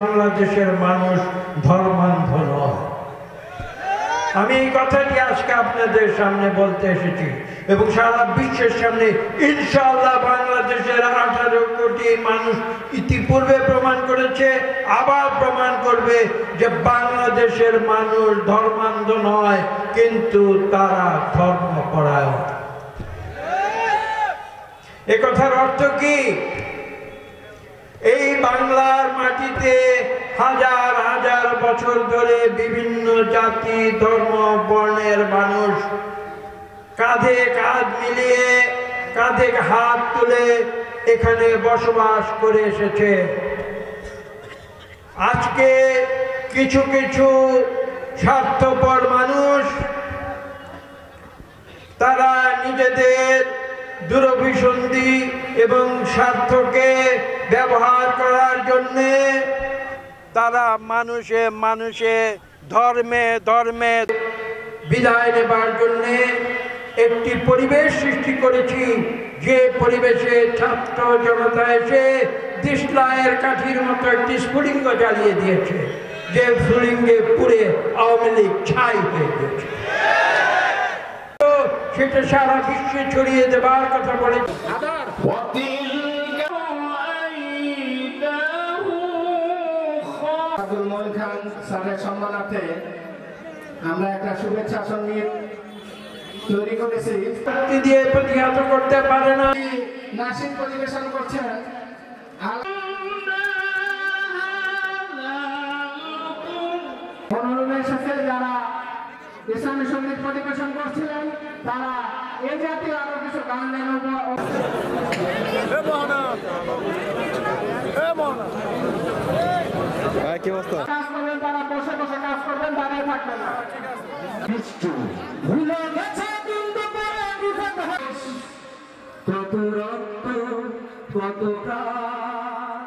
বাংলাদেশের মানুষ ধর্মান্ধ নয়। আমি এই কথাটি আজকে আপনাদের সামনে বলতে এসেছি এবং সারা বিশ্বের সামনে ইনশাআল্লাহ বাংলাদেশের 18 কোটি মানুষ ইতিপূর্বে প্রমাণ করেছে, আবার প্রমাণ করবে যে বাংলাদেশের মানুষ ধর্মান্ধ নয়, কিন্তু তারা ধর্মপরায়ণ। এ কথার অর্থ কি? এই বাংলার মাটিতে হাজার হাজার বছর ধরে বিভিন্ন জাতি ধর্ম বর্ণের মানুষ কাঁধে কাঁধ মিলিয়ে কাঁধে হাত তুলে এখানে বসবাস করে এসেছে। আজকে কিছু কিছু স্বার্থপর মানুষ তারা নিজেদের দুরভিসন্ধি এবং স্বার্থকে ব্যবহার করার জন্য তারা মানুষে মানুষে ধর্মে ধর্মে বিদায় নেবার জন্য একটি পরিবেশ সৃষ্টি করেছি, যে পরিবেশে ছাত্র জনতা এসে দিশলাইয়ের কাঠির মতো একটি স্ফুলিঙ্গ জ্বালিয়ে দিয়েছে, যে স্ফুলিঙ্গে পুড়ে আওয়ামী লীগ ছাই হয়ে গেছে। সেটা সারা বিশ্বে ছড়িয়ে দেবার কথা বলেছে। সম্মানার্থে আমরা একটা শুভেচ্ছা সঙ্গীত তৈরি করেছি, দিয়ে প্রতিহত করতে পারে না। নাসির পরিবেশন করছেন মনোরমের সাথে যারা ইসলামী সঙ্গীত পরিবেশন করছিলেন, তারা এই জাতীয় আরো কিছু গান কাজ করবেন, তারা বসে বসে কাজ করবেন, দাঁড়িয়ে থাকবেন না। ভুলে গেছে কিন্তু কত রক্ত কত প্রাণ